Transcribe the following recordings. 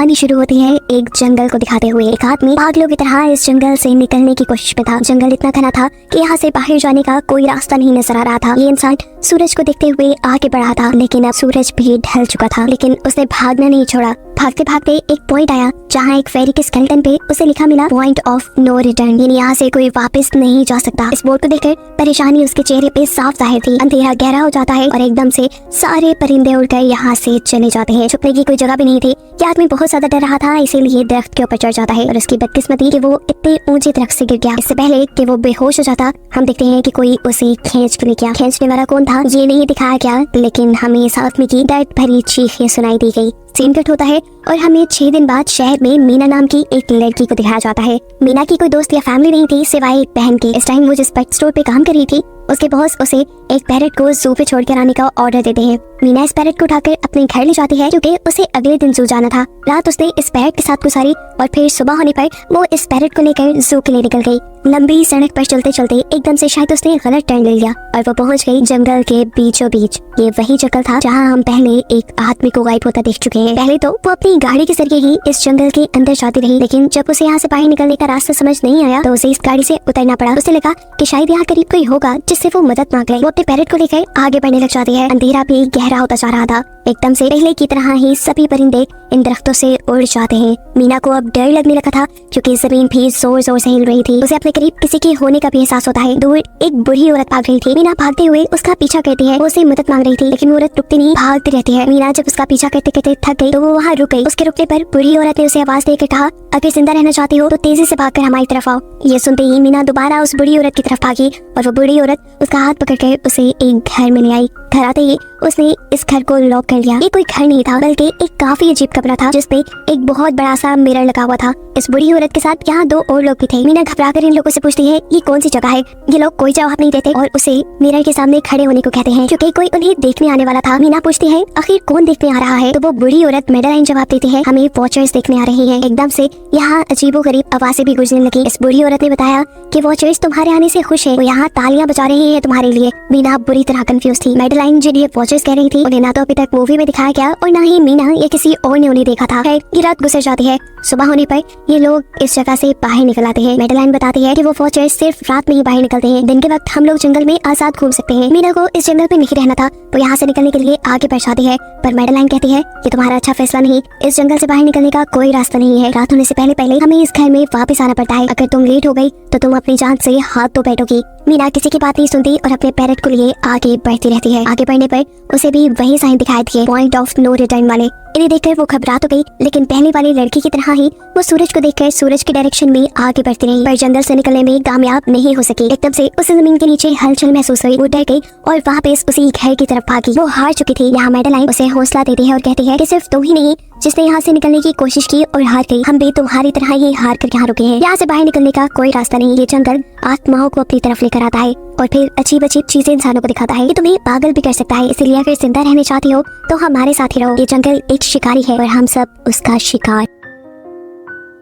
कहानी शुरू होती है एक जंगल को दिखाते हुए। एक आदमी पागलों की तरह इस जंगल से निकलने की कोशिश में था। जंगल इतना घना था कि यहाँ से बाहर जाने का कोई रास्ता नहीं नजर आ रहा था। ये इंसान सूरज को देखते हुए आगे बढ़ा था, लेकिन अब सूरज भी ढल चुका था। लेकिन उसने भागना नहीं छोड़ा। भागते भागते एक पॉइंट आया जहाँ एक फेरी के स्केलेटन पे उसे लिखा मिला पॉइंट ऑफ नो रिटर्न, यानी यहाँ से कोई वापस नहीं जा सकता। इस बोर्ड को देखकर परेशानी उसके चेहरे पे साफ जाहिर थी। अंधेरा गहरा हो जाता है और एकदम से सारे परिंदे उड़कर यहाँ से चले जाते हैं। छुपने की कोई जगह भी नहीं थी। ये आदमी बहुत ज्यादा डर रहा था, इसीलिए दरख्त के ऊपर चढ़ जाता है और उसकी बदकिस्मती कि वो इतने ऊंचे दरख्त से गिर गया। इससे पहले कि वो बेहोश हो जाता, हम देखते हैं कि कोई उसे खींच के ले गया। खींचने वाला कौन था ये नहीं दिखाया गया, लेकिन हमें इस आदमी की दर्द भरी चीखें सुनाई दी गई। सीन कट होता है और हमें 6 दिन बाद शहर में मीना नाम की एक लड़की को दिखाया जाता है। मीना की कोई दोस्त या फैमिली नहीं थी सिवाय एक बहन के। इस टाइम वो जिस पेट स्टोर पे काम कर रही थी, उसके बॉस उसे एक पैरट को जू पे छोड़ कर आने का ऑर्डर देते हैं। मीना इस पैरट को उठाकर अपने घर ले जाती है क्योंकि उसे अगले दिन जू जाना था। रात उसने इस पैरट के साथ गुजारी और फिर सुबह होने पर वो इस पैरट को लेकर जू के लिए निकल गई। लंबी सड़क पर चलते चलते एकदम से शायद उसने गलत टर्न ले लिया और वो पहुंच गई जंगल के बीचों बीच। ये वही जंगल था जहाँ हम पहले एक आदमी को गायब होता देख चुके हैं। पहले तो वो अपनी गाड़ी के जरिए ही इस जंगल के अंदर जाती रही, लेकिन जब उसे यहाँ से बाहर निकलने का रास्ता समझ नहीं आया तो उसे इस गाड़ी से उतरना पड़ा। उसे लगा कि शायद यहाँ करीब कोई होगा जिससे वो मदद मांग ले। वो अपने पैरट को लेकर आगे बढ़ने लग जाती है। अंधेरा भी गहरा होता जा रहा था। एकदम से पहले की तरह ही सभी परिंदे इन दरख्तों से उड़ जाते हैं। मीना को अब डर लगने लगा था क्योंकि जमीन भी जोर जोर से हिल रही थी। उसे अपने करीब किसी के होने का भी एहसास होता है। दूर एक बुढ़ी औरत भाग रही थी। मीना भागते हुए उसका पीछा करती है। वो उसे मदद मांग रही थी, लेकिन वो औरत रुकती नहीं, भागती रहती है। मीना जब उसका पीछा करते करते थक गई तो वो वहाँ रुक गई। उसके रुकने पर बुढ़ी औरत ने उसे आवाज देकर कहा, अगर जिंदा रहना चाहती हो तो तेजी से भागकर हमारी तरफ आओ। ये सुनते ही मीना दोबारा उस बुढ़ी औरत की तरफ भागी और वो बुढ़ी औरत उसका हाथ पकड़कर उसे एक घर में ले आई। घर आते ही उसने इस घर को लॉक कर लिया। ये कोई घर नहीं था बल्कि एक काफी अजीब कमरा था जिसपे एक बहुत बड़ा सा मिरर लगा हुआ था। इस बुढ़ी औरत के साथ यहाँ 2 और लोग भी थे। मीना घबराकर इन लोगों से पूछती है ये कौन सी जगह है। ये लोग कोई जवाब नहीं देते और उसे मिरर के सामने खड़े होने को कहते हैं क्योंकि कोई उन्हें देखने आने वाला था। मीना पूछती है आखिर कौन देखने आ रहा है, तो वो बुढ़ी औरत मेडेलाइन जवाब देती है हमें वॉचर्स देखने आ रहे हैं। एकदम से यहाँ अजीबोगरीब आवाजें भी गुजरने लगी। इस बुढ़ी औरत ने बताया कि वॉचर्स तुम्हारे आने से खुश है, वो यहाँ तालियां बजा रहे हैं तुम्हारे लिए। मीना बुरी तरह कंफ्यूज थी। मेडेलाइन जिन्हें वॉचर्स कह रही थी उन्हें ना तो अभी तक मूवी में दिखाया गया और ना ही मीना या किसी और ने उन्हें देखा था। ये रात गुजर जाती है। सुबह होने पर ये लोग इस जगह से बाहर निकल आते हैं। मेडेलाइन बताती है कि वो वॉचर्स सिर्फ रात में ही बाहर निकलते हैं, दिन के वक्त हम लोग जंगल में आजाद घूम सकते हैं। मीना को इस जंगल में नहीं रहना था, वो यहाँ से निकलने के लिए आगे बढ़ जाती है, पर मेडेलाइन कहती है ये तुम्हारा अच्छा फैसला नहीं, इस जंगल से बाहर निकलने का कोई रास्ता नहीं है। रात होने से पहले पहले हमें इस घर में वापस आना पड़ता है। अगर तुम लेट हो गई तो तुम अपनी जान से हाथ तो बैठोगी। मीना किसी की बात नहीं सुनती और अपने पैरट को लिए आगे बढ़ती रहती है। आगे बढ़ने पर उसे भी वही साइन दिखाई दिए पॉइंट ऑफ नो रिटर्न वाले। इन्हें देखकर वो घबरा तो गई, लेकिन पहले वाली लड़की की तरह ही वो सूरज को देखकर सूरज की डायरेक्शन में आगे बढ़ती रही, पर जंगल से निकलने में कामयाब नहीं हो सकी। एकदम से उसे जमीन के नीचे हलचल महसूस हुई। वो डर गई और वापस उसी घर की तरफ भागी। वो हार चुकी थी। यहाँ मेडेलाइन उसे हौसला देती है और कहती है कि सिर्फ तुम ही नहीं जिसने यहाँ से निकलने की कोशिश की और हार गई, हम भी तुम्हारी तरह ही हार कर यहाँ रुके हैं। यहाँ से बाहर निकलने का कोई रास्ता नहीं। ये जंगल आत्माओं को अपनी तरफ लेकर आता है और फिर अजीब अजीब चीजें इंसानों को दिखाता है। ये तुम्हें पागल भी कर सकता है, इसलिए अगर जिंदा रहना चाहती हो तो हमारे साथ ही रहो। ये जंगल एक शिकारी है और हम सब उसका शिकार।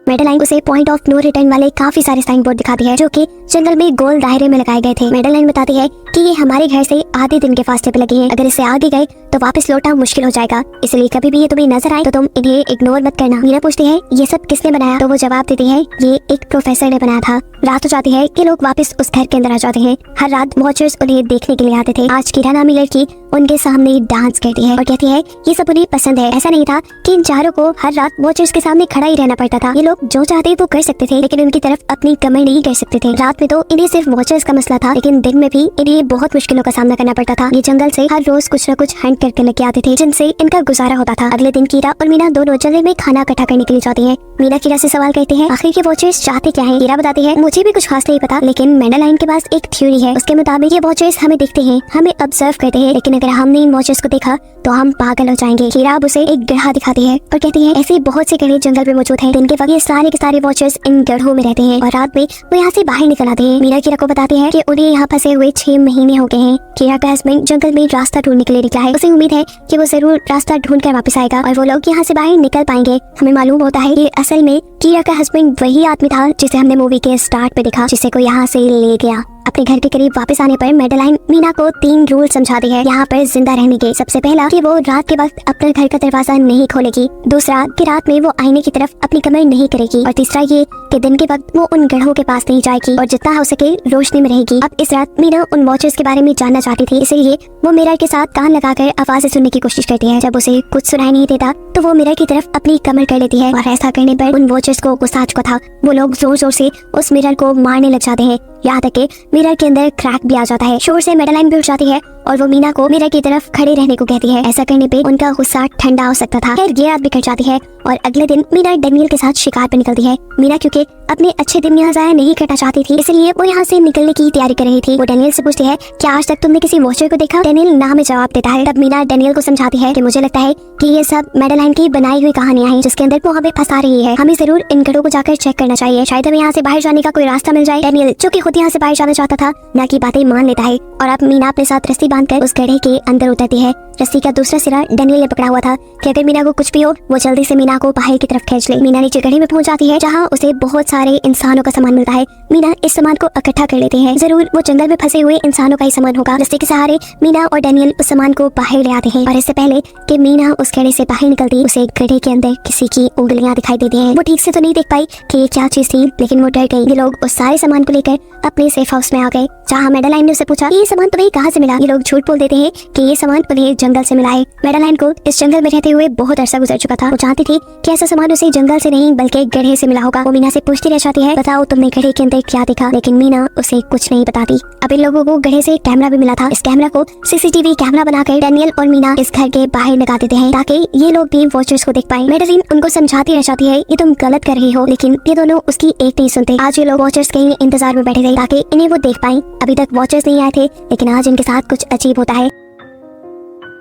मेडेलाइन उसे पॉइंट ऑफ नो रिटर्न वाले काफी सारे साइन बोर्ड दिखाती है जो कि जंगल में गोल दायरे में लगाए गए थे। मेडेलाइन बताती है कि ये हमारे घर से आधे दिन के फासले पे लगे हैं, अगर इससे आगे गए तो वापस लौटना मुश्किल हो जाएगा, इसलिए कभी भी ये तुम्हें नजर आए तो तुम इन्हें इग्नोर मत करना। मीना पूछती है ये सब किसने बनाया, तो वो जवाब देती है ये एक प्रोफेसर ने बनाया था। रात हो जाती है कि लोग वापस उस घर के अंदर आ जाते हैं। हर रात वॉचर्स उन्हें देखने के लिए आते थे। आज कीरा नामी लड़की उनके सामने डांस करती है और कहती है ये सब उन्हें पसंद है। ऐसा नहीं था कि इन चारों को हर रात वॉचर्स के सामने खड़ा ही रहना पड़ता था। ये लोग जो चाहते वो कर सकते थे, लेकिन उनकी तरफ अपनी कमेंट नहीं कर सकते थे। रात में तो इन्हें सिर्फ वॉचर्स का मसला था, लेकिन दिन में भी इन्हें बहुत मुश्किलों का सामना करना पड़ता था। ये जंगल से हर रोज कुछ न कुछ हंट करके लेके आते थे जिनसे इनका गुजारा होता था। अगले दिन कीरा और मीना दोनों जंगल में खाना इकट्ठा करने के लिए जाती है। मीना कीरा से सवाल करते हैं आखिर ये वॉचर्स चाहते क्या है। कीरा बताती है मुझे भी कुछ खास नहीं पता, लेकिन मेडेलाइन के पास एक थ्योरी है। उसके मुताबिक ये वॉचर्स हमें देखते हैं, हमें ऑब्जर्व करते हैं, लेकिन अगर हमने इन वॉचर्स को देखा तो हम पागल हो जाएंगे। कीरा अब उसे एक गड्ढा दिखाती है और कहती है ऐसे बहुत से गड्ढे जंगल में मौजूद हैं। दिन के वक्त ये सारे के सारे वॉचर्स इन गड्ढों में रहते हैं और रात में वो यहाँ से बाहर निकल आते हैं। मीना कीरा को बताती है कि उन्हें यहाँ फंसे हुए 6 महीने हो गए हैं। कीरा का हस्बैंड जंगल में रास्ता ढूंढने के लिए निकला है। उसे उम्मीद है कि वो जरूर रास्ता ढूंढ कर वापस आएगा और वो लोग यहाँ से बाहर निकल पाएंगे। हमें मालूम होता है कि असल में कीरा का हस्बैंड वही आदमी था जिसे हमने मूवी के स्टार्ट पे देखा, जिसे को यहाँ से ले गया। अपने घर के करीब वापस आने पर मैडेलाइन मीना को 3 रूल समझाती है यहाँ पर जिंदा रहने के। सबसे पहला कि वो रात के वक्त अपने घर का दरवाजा नहीं खोलेगी। दूसरा कि रात में वो आईने की तरफ अपनी कमर नहीं करेगी। और तीसरा ये कि दिन के वक्त वो उन गढ़ों के पास नहीं जाएगी और जितना हो सके रोशनी में रहेगी। अब इस रात मीना उन वॉचर्स के बारे में जानना चाहती थी, इसलिए वो मिरर के साथ कान लगाकर आवाजें सुनने की कोशिश करती है। जब उसे कुछ सुनाई नहीं देता तो वो मिरर की तरफ अपनी कमर कर लेती है और ऐसा करने पर उन वॉचर्स को गुस्सा आ चुका था। वो लोग जोर जोर से उस मिरर को मारने लग जाते हैं, यहाँ तक कि मिरर के अंदर क्रैक भी आ जाता है। शोर से मैडेलाइन भी उठ जाती है और वो मीना को मिरर की तरफ खड़े रहने को कहती है। ऐसा करने पे उनका गुस्सा ठंडा हो सकता था। खैर ये रात बिखर जाती है और अगले दिन मीना डेनियल के साथ शिकार पे निकलती है। मीना क्योंकि अपने अच्छे दिन यहाँ जाया नहीं करना चाहती थी, इसलिए वो यहाँ से निकलने की तैयारी कर रही थी। वो डेनियल से पूछती है कि आज तक तुमने किसी वॉचर को देखा? डेनियल ना में जवाब देता है। तब मीना डेनियल को समझाती है कि मुझे लगता है कि ये सब मैडेलाइन की बनाई हुई कहानियां हैं जिसके अंदर वो हमें फंसा रही है। हमें जरूर इन गढ़ों को जाकर चेक करना चाहिए, शायद हमें यहाँ से बाहर जाने का कोई रास्ता मिल जाए। डेनियल जो कि खुद यहाँ से बाहर जाना चाहता था ना की बातें मान लेता है और अब मीना अपने साथ रस्सी बांधकर उस गड्ढे के अंदर उतरती है। रस्सी का दूसरा सिरा डेनियल ने पकड़ा हुआ था कि अगर मीना को कुछ भी हो वो जल्दी से मीना को बाहर की तरफ खींच ले। मीना नीचे गड्ढे में पहुंच जाती है जहां उसे बहुत सारे इंसानों का सामान मिलता है। मीना इस सामान को इकट्ठा कर लेते हैं, जरूर वो जंगल में फंसे हुए इंसानों का ही सामान होगा। रस्सी के सहारे मीना और डेनियल उस सामान को बाहर ले आते हैं और इससे पहले कि मीना उस गड्ढे से बाहर निकलती उसे गड्ढे के अंदर किसी की उंगलियां दिखाई देती हैं। वो ठीक से तो नहीं देख पाई कि ये क्या चीज थी, लेकिन वो डर गई। ये लोग उस सारे सामान को लेकर अपने सेफ हाउस में आ गए जहाँ मैडेलाइन ने उसे पूछा ये सामान तुम्हें कहाँ से मिला। ये लोग झूठ बोल देते हैं कि ये सामान उन्हें जंगल से मिला है। मैडेलाइन को इस जंगल में रहते हुए बहुत अरसा गुजर चुका था। वो जानती थी कि ऐसा सामान उसे जंगल से नहीं बल्कि गड्ढे से मिला होगा। वो मीना से पूछती रह जाती है बताओ तुमने गड्ढे के अंदर क्या देखा, लेकिन मीना उसे कुछ नहीं बताती। अब इन लोगों को गड्ढे से एक कैमरा भी मिला था। इस कैमरा को सीसीटीवी कैमरा बनाकर डेनियल और मीना इस घर के बाहर लगा देते हैं ताकि ये लोग भी वॉचर्स को देख पाए। मैडेलाइन उनको समझाती रह जाती है ये तुम गलत कर रही हो, लेकिन ये दोनों उसकी एक नहीं सुनते। आज ये लोग वॉचर्स के इंतजार में बैठे थे ताकि इन्हें वो देख पाए। अभी तक वॉचर्स नहीं आए थे, लेकिन आज इनके साथ कुछ अजीब होता है।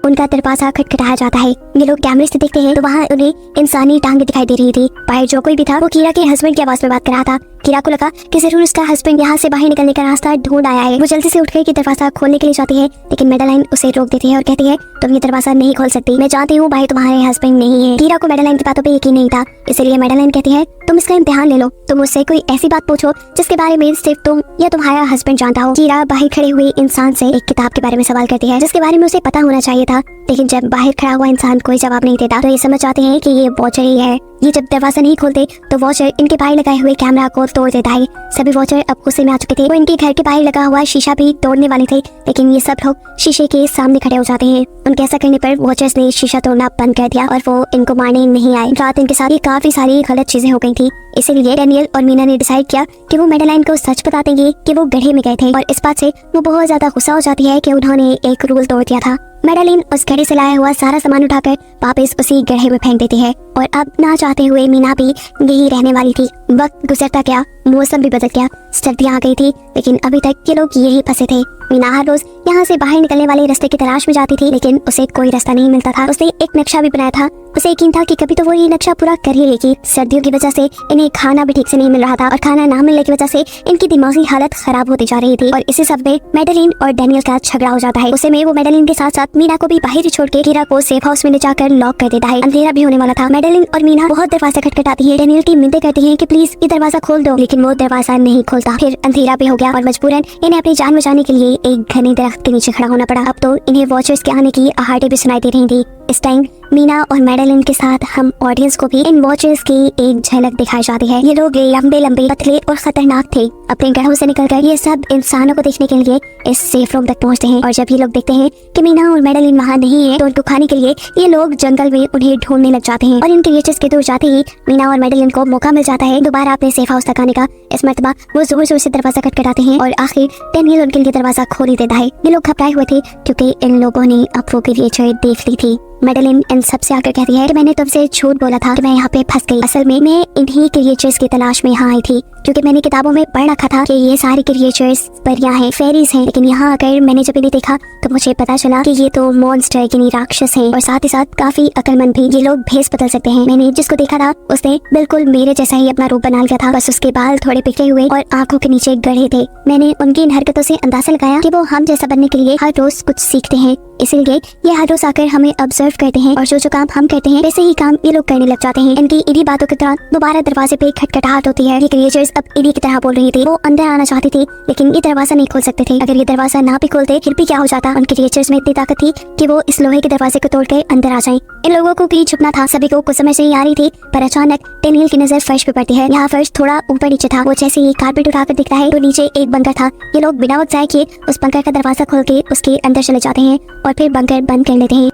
उनका दरवाजा खटखटाया जाता है। ये लोग कैमरे से देखते हैं तो वहाँ उन्हें इंसानी टांगे दिखाई दे रही थी। बाहर जो कोई भी था वो कीरा के हस्बैंड की आवाज में बात कर रहा था। कीरा को लगा कि जरूर उसका हस्बैंड यहाँ से बाहर निकलने का रास्ता ढूंढ आया है। वो जल्दी से उठकर दरवाजा खोलने के लिए जाती है, लेकिन मैडेलाइन उसे रोक देती है और कहती है तुम ये दरवाजा नहीं खोल सकती, मैं जानती हूँ भाई तुम्हारे हस्बैंड नहीं है। कीरा को मैडेलाइन की बातों पर यकीन नहीं था, इसलिए मैडेलाइन कहती है तुम इसका इम्तिहान ले लो, तुम मुझसे कोई ऐसी बात पूछो जिसके बारे में सिर्फ तुम या तुम्हारा हस्बैंड जानता हो। कीरा बाहर खड़े हुए इंसान से एक किताब के बारे में सवाल करती है जिसके बारे में उसे पता होना चाहिए था, लेकिन जब बाहर खड़ा हुआ इंसान कोई जवाब नहीं देता तो ये समझ जाते हैं कि ये वॉचर ही है। ये जब दरवाजा नहीं खोलते तो वॉचर इनके बाहर लगाए हुए कैमरा को तोड़ देता है। सभी वॉचर अब गुस्से में आ चुके थे। वो इनके घर के बाहर लगा हुआ शीशा भी तोड़ने वाले थे, लेकिन ये सब लोग शीशे के सामने खड़े हो जाते हैं। उनके ऐसा करने पर वॉचर्स ने शीशा तोड़ना बंद कर दिया और वो इनको मारने नहीं आए। रात इनके साथ काफी सारी गलत चीजें हो गई थी, इसीलिए डेनियल और मीना ने डिसाइड किया कि वो मैडेलाइन को सच बता देंगे कि वो गड्ढे में गए थे। और इस बात से वो बहुत ज्यादा गुस्सा हो जाती है कि उन्होंने एक रूल तोड़ दिया था। मैडेलाइन उस गड्ढे से लाया हुआ सारा सामान उठाकर वापस उसी गड्ढे में फेंक देती है और अब ना चाहते हुए मीना भी यही रहने वाली थी। वक्त गुजरता गया, मौसम भी बदल गया, सर्दियाँ आ गई थी, लेकिन अभी तक ये लोग यही फंसे थे। मीना हर रोज यहाँ से बाहर निकलने वाले रास्ते की तलाश में जाती थी, लेकिन उसे कोई रास्ता नहीं मिलता था। उसने एक नक्शा भी बनाया था, उसे यकीन था कि कभी तो वो ये नक्शा पूरा कर ही लेगी। सर्दियों की वजह से इन्हें खाना भी ठीक से नहीं मिल रहा था और खाना ना मिलने की वजह से इनकी दिमागी हालत खराब होती जा रही थी। और इसी सब में मैडेलाइन और डेनियल का झगड़ा हो जाता है। उसे में वो मैडेलाइन के साथ साथ मीना को भी बाहर ही छोड़ के कीरा को सेफ हाउस में ले जाकर लॉक कर देता है। अंधेरा भी होने वाला था। मैडेलाइन और मीना बहुत दरवाजा खटखटाती है, डेनियल की मिन्नतें करती है कि प्लीज ये दरवाजा खोल दो, लेकिन वो दरवाजा नहीं खोलता। फिर अंधेरा भी हो गया और मजबूरन इन्हें अपनी जान बचाने के लिए एक घने दरख्त के नीचे खड़ा होना पड़ा। अब तो इन्हें वॉचर्स के आने की आहटें भी सुनाई दे रही थी। इस टाइम मीना और मैडेलाइन के साथ हम ऑडियंस को भी इन वॉचर्स की एक झलक दिखाई जाती है। ये लोग लंबे लंबे, पतले और खतरनाक थे। अपने गढ़ों से निकलकर ये सब इंसानों को देखने के लिए इस सेफ रूम तक पहुंचते हैं और जब ये लोग देखते हैं कि मीना और मैडेलाइन वहाँ नहीं है तो उनको खाने के लिए ये लोग जंगल में उन्हें ढूंढने लग जाते हैं। और इन क्रिएचर्स के दूर जाते ही मीना और मैडेलाइन को मौका मिल जाता है दोबारा अपने सेफ हाउस तक आने का। इस मर्तबा वो जोर जोर से दरवाजा खटखटाते हैं और आखिर डेनियल उनके लिए दरवाजा खोल ही देता है। ये लोग घबराए हुए थे क्योंकि इन लोगों ने अब वो क्रिएचर देख ली थी। मैडेलाइन इन सबसे आकर कहती है कि मैंने तुमसे झूठ बोला था कि मैं यहाँ पे फंस गई। असल में मैं इन्हीं क्रिएचर्स की तलाश में यहाँ आई थी, क्योंकि मैंने किताबों में पढ़ रखा था कि ये सारे क्रिएचर्स परियां हैं, फेरीज हैं। लेकिन यहाँ आकर मैंने जब इन्हें देखा तो मुझे पता चला कि ये तो मॉन्स्टर यानी राक्षस हैं और साथ ही साथ काफी अक्लमंद भी। ये लोग भेस बदल सकते हैं। मैंने जिसको देखा था उसने बिल्कुल मेरे जैसा ही अपना रूप बना लिया था, बस उसके बाल थोड़े बिखरे हुए और आंखों के नीचे गड़े थे। मैंने उनकी इन हरकतों से अंदाजा लगाया कि वो हम जैसा बनने के लिए हर रोज कुछ सीखते हैं। इसीलिए ये हर रोज आकर हमें ऑब्जर्व करते हैं और जो काम हम करते हैं वैसे ही काम ये लोग करने लग जाते हैं। इनकी इन्हीं बातों के दौरान दोबारा दरवाजे पे खटखटाहट होती है। ये क्रिएचर्स अब इन्हीं की तरह बोल रही थी। वो अंदर आना चाहती थी लेकिन ये दरवाजा नहीं खोल सकते थे। अगर ये दरवाजा ना भी खोलते फिर भी क्या हो जाता। उन क्रिएचर्स में इतनी ताकत थी कि वो इस लोहे के दरवाजे को तोड़कर अंदर आ जाएं। इन लोगों को कहीं छुपना था। सभी को कुछ समझ नहीं आ रही थी पर अचानक डेनियल की नजर फर्श पे पड़ती है। यहाँ फर्श थोड़ा ऊपर नीचे था। वो जैसे ही कारपेट उठाकर दिखता है तो नीचे एक बंकर था। ये लोग बिना वक्त जाए किए उस बंकर का दरवाजा खोल के उसके अंदर चले जाते हैं और फिर बंकर बंद कर लेते हैं।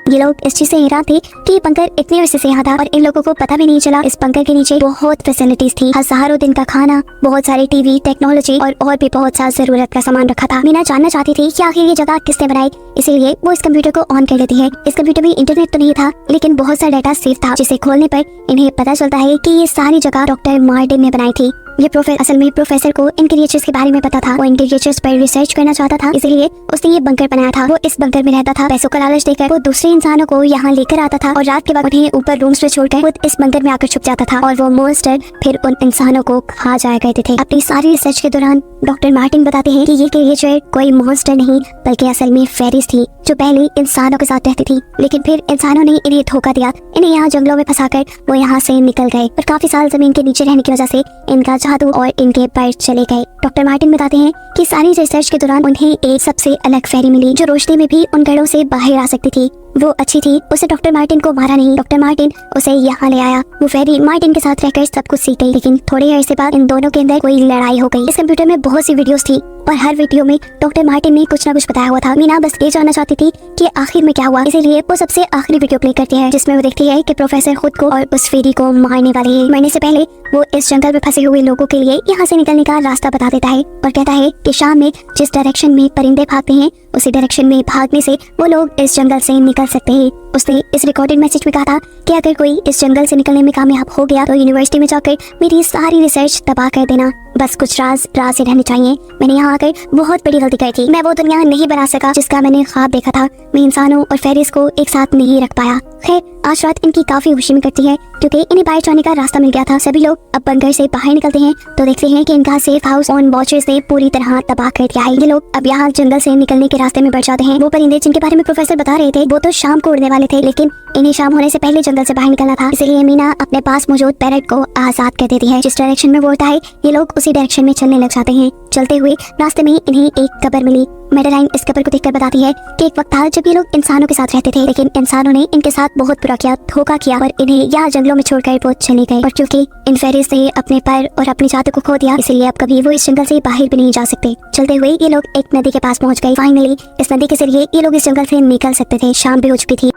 ये लोग इस चीज से हैरान थे कि ये बंकर इतने अरसे से यहाँ था और इन लोगों को पता भी नहीं चला। इस बंकर के नीचे बहुत फैसिलिटीज थी। हजारों दिन का खाना, बहुत सारे टीवी, टेक्नोलॉजी और भी बहुत सा जरूरत का सामान रखा था। मीना जानना चाहती थी कि आखिर ये जगह किसने बनाई, इसीलिए वो इस कंप्यूटर को ऑन कर लेती है। इस कंप्यूटर में इंटरनेट तो नहीं था लेकिन बहुत सा डाटा सेव था जिसे खोलने पर इन्हें पता चलता है कि ये सारी जगह डॉक्टर मार्टिन ने बनाई थी। ये असल में प्रोफेसर को इन क्रिएचर्स के बारे में पता था। वो इन क्रिएचर्स पर रिसर्च करना चाहता था, इसलिए उसने ये बंकर बनाया था। वो इस बंकर में रहता था। पैसों का लालच देकर वो दूसरे इंसानों को यहाँ लेकर आता था और रात के वक्त उन्हें ऊपर रूम्स में छोड़कर खुद इस बंकर में आकर छुप जाता था और वो मॉन्स्टर फिर उन इंसानों को खा जाया करते थे। अपनी सारी रिसर्च के दौरान डॉक्टर मार्टिन बताते हैं कि ये क्रिएचर कोई मॉन्स्टर नहीं बल्कि असल में फेरीज थी जो पहले इंसानों के साथ रहती थी, लेकिन फिर इंसानों ने इन्हें धोखा दिया। इन्हें यहाँ जंगलों में फंसाकर वो यहाँ से निकल गए और काफी साल जमीन के नीचे रहने की वजह से इनका जादू और इनके पर चले गए। डॉक्टर मार्टिन बताते हैं कि सारी रिसर्च के दौरान उन्हें एक सबसे अलग फेरी मिली जो रोशनी में भी उन घरों से बाहर आ सकती थी। वो अच्छी थी। उसे डॉक्टर मार्टिन को मारा नहीं। डॉक्टर मार्टिन उसे यहाँ ले आया। वो फेरी मार्टिन के साथ रहकर सब कुछ सीख गई, लेकिन थोड़े अरसे बाद इन दोनों के अंदर कोई लड़ाई हो गई। इस कंप्यूटर में बहुत सी वीडियोस थी और हर वीडियो में डॉक्टर मार्टिन ने कुछ ना कुछ बताया हुआ था। मीना बस ये जानना चाहती थी कि आखिर में क्या हुआ, इसीलिए वो सबसे आखिरी वीडियो प्ले करती है जिसमें वो देखती है कि प्रोफेसर खुद को और उस फेरी को मारने वाले हैं। मरने से पहले वो इस जंगल में फंसे हुए लोगों के लिए यहाँ से निकलने का रास्ता बता देता है और कहता है कि शाम में जिस डायरेक्शन में परिंदे भागते हैं उसी डायरेक्शन में भागने से वो लोग इस जंगल से निकल सकते हैं। उसने इस रिकॉर्डेड मैसेज में कहा था कि अगर कोई इस जंगल से निकलने में कामयाब हो गया तो यूनिवर्सिटी में जाकर मेरी सारी रिसर्च तबाह कर देना। बस कुछ राज ही रहने चाहिए। मैंने यहाँ आकर बहुत बड़ी गलती की थी। मैं वो दुनिया नहीं बना सका जिसका मैंने ख्वाब देखा था। मैं इंसानों और फेरिस को एक साथ नहीं रख पाया। खैर आज रात इनकी काफी खुशी में कटती है क्योंकि इन्हें बाहर जाने का रास्ता मिल गया था। सभी लोग अब बंकर से बाहर निकलते हैं तो देखते हैं कि इनका सेफ हाउस ऑन वॉचर्स ने पूरी तरह तबाह कर दिया है। ये लोग अब यहाँ जंगल से निकलने के रास्ते में बढ़ जाते हैं। वो परिंदे जिनके बारे में प्रोफेसर बता रहे थे वो तो शाम को उड़ने वाले थे, लेकिन इन्हें शाम होने से पहले जंगल से बाहर निकलना था। इसलिए मीना अपने पास मौजूद पैरट को आजाद कर देती है। जिस डायरेक्शन में वो उड़ता है ये लोग उसी डायरेक्शन में चलने लग जाते हैं। चलते हुए रास्ते में इन्हें एक कब्र मिली। मेडेलाइन इस कब्र को देखकर बताती है कि एक वक्त था जब ये लोग इंसानों के साथ रहते थे, लेकिन इंसानों ने इनके साथ बहुत बुरा किया, धोखा किया और इन्हें यहाँ जंगलों में छोड़कर वो चले गए। और क्योंकि इन फेरिस ने अपने पर और अपनी जादू को खो दिया इसलिए अब कभी वो इस जंगल से बाहर भी नहीं जा सकते। चलते हुए ये लोग एक नदी के पास पहुँच गए। फाइनली इस नदी के जरिए ये लोग इस जंगल से निकल सकते थे। शाम भी हो चुकी थी।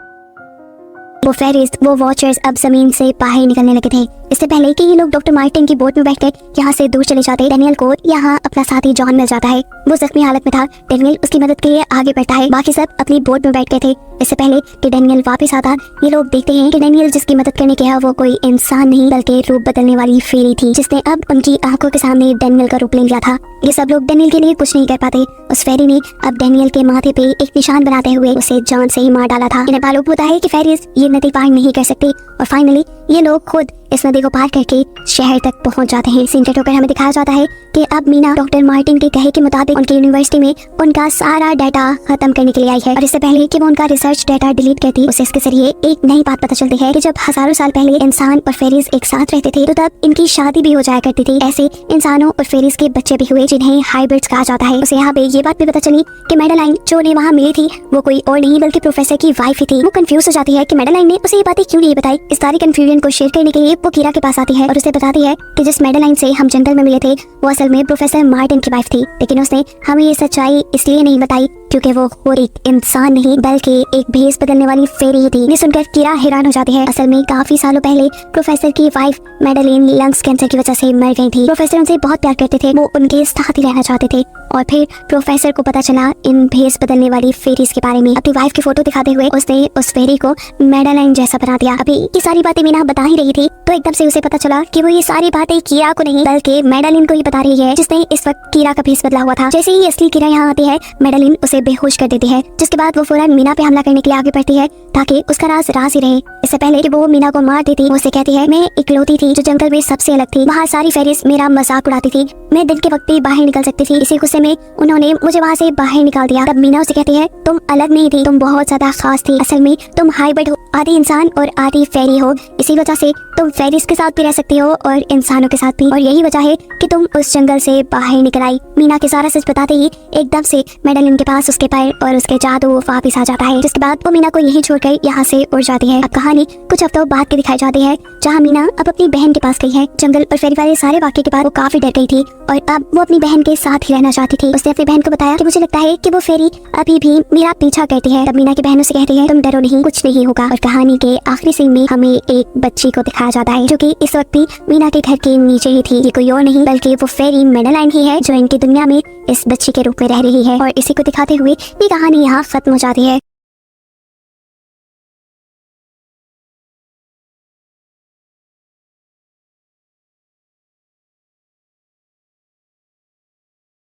वो फेरिस, वो वॉचर्स अब जमीन से बाहर निकलने लगे थे। इससे पहले कि ये लोग डॉक्टर मार्टिन की बोट में बैठकर यहाँ से दूर चले जाते, डेनियल को यहाँ अपना साथी जॉन मिल जाता है। वो जख्मी हालत में था। डेनियल उसकी मदद के लिए आगे बढ़ता है। बाकी सब अपनी बोट में बैठ गए थे। इससे पहले कि डेनियल वापस आता ये लोग देखते हैं कि डेनियल जिसकी मदद करने गया वो कोई इंसान नहीं बल्कि रूप बदलने वाली फेरी थी जिसने अब उनकी आंखों के सामने डेनियल का रूप ले लिया था। ये सब लोग डेनियल के लिए कुछ नहीं कर पाते। उस फेरी ने अब डेनियल के माथे पे एक निशान बनाते हुए उसे जान से ही मार डाला था। इन्हें मालूम होता है कि फेरिस ये नदी पार नहीं कर सकती और फाइनली ये लोग खुद इस नदी को पार करके शहर तक पहुंच जाते हैं। सीन कट होकर हमें दिखाया जाता है कि अब मीना डॉक्टर मार्टिन के कहे के मुताबिक उनकी यूनिवर्सिटी में उनका सारा डाटा खत्म करने के लिए आई है और इससे पहले कि वो उनका रिसर्च डाटा डिलीट करती उसे इसके जरिए एक नई बात पता चलती है कि जब हजारों साल पहले इंसान और फेरिस एक साथ रहते थे तो तब इनकी शादी भी हो जाया करती थी। ऐसे इंसानों और फेरिस के बच्चे भी हुए जिन्हें हाइब्रिड्स कहा जाता है। उसे यहाँ पे ये बात भी पता चली कि मेडेलाइन जो उन्हें वहाँ मिली थी वो कोई और नहीं बल्कि प्रोफेसर की वाइफ ही थी। वो कंफ्यूज हो जाती है कि मेडेलाइन ने उसे ये बातें क्यों नहीं बताई। इस सारी कंफ्यूजन को शेयर करने के लिए वो कीरा के पास आती है और उसे बताती है कि जिस मेडेलाइन से हम जंगल में मिले थे वो असल में प्रोफेसर मार्टिन की वाइफ थी, लेकिन उसने हमें ये सच्चाई इसलिए नहीं बताई क्योंकि वो एक इंसान नहीं बल्कि एक भेस बदलने वाली फेरी ही थी। ये सुनकर कीरा हैरान हो जाती है। असल में काफी सालों पहले प्रोफेसर की वाइफ मेडेलिन लंग्स कैंसर की वजह से मर गई थी। प्रोफेसर उनसे बहुत प्यार करते थे, वो उनके साथ ही रहना चाहते थे और फिर प्रोफेसर को पता चला इन भेस बदलने वाली फेरीज के बारे में। अपनी वाइफ की फोटो दिखाते हुए उसने उस फेरी को मेडेलाइन जैसा बना दिया। अभी ये सारी बातें मीना बता ही रही थी तो एकदम से उसे पता चला कि वो ये सारी बातें कीरा को नहीं बल्कि मेडेलिन को ही बता रही है जिसने इस वक्त कीरा का भेस बदला हुआ था। जैसे ही असली कीरा यहाँ आती है मेडेलिन उसे बेहोश कर देती है, जिसके बाद वो फौरन मीना पे हमला करने के लिए आगे बढ़ती है ताकि उसका राज ही रहे। इससे पहले कि वो मीना को मार देती वो उसे कहती है मैं इकलौती थी जो जंगल में सबसे अलग थी। वहाँ सारी फेरिस मेरा मजाक उड़ाती थी। मैं दिन के वक्त भी बाहर निकल सकती थी। इसी गुस्से में उन्होंने मुझे वहाँ से बाहर निकाल दिया। तब मीना उसे कहती है, तुम अलग नहीं थी, तुम बहुत ज्यादा खास थी। असल में तुम हाइब्रिड हो, आधी इंसान और आधी फेरी हो। इसी वजह से तुम फेरीज के साथ भी रह सकती हो और इंसानों के साथ भी, और यही वजह है कि तुम उस जंगल से बाहर निकल आई। मीना के सारा सच बताते ही एकदम से मैडेलिन के पास उसके पैर और उसके जादू वापिस आ जाता है, जिसके बाद वो मीना को यहीं छोड़कर यहाँ से उड़ जाती है। अब कहानी कुछ हफ्तों बाद की दिखाई जाती है, जहाँ मीना अब अपनी बहन के पास गई है। जंगल और फेरी वाले सारे वाक्य के बाद वो काफी डर गई थी और अब वो अपनी बहन के साथ ही रहना चाहती थी। उसने अपनी बहन को बताया कि मुझे लगता है कि वो फेरी अभी भी मेरा पीछा करती है। तब मीना की बहन उसे कहती है, तुम डरो नहीं, कुछ नहीं होगा। और कहानी के आखिरी सीन में हमें एक बच्ची को दिखाया जाता है, जो कि इस वक्त भी मीना के घर के नीचे ही थी। ये कोई और नहीं बल्कि वो फेरी मैडेलाइन ही है, जो इनकी दुनिया में इस बच्ची के रूप में रह रही है। और इसी को दिखाते हुए ये कहानी यहाँ खत्म हो जाती है।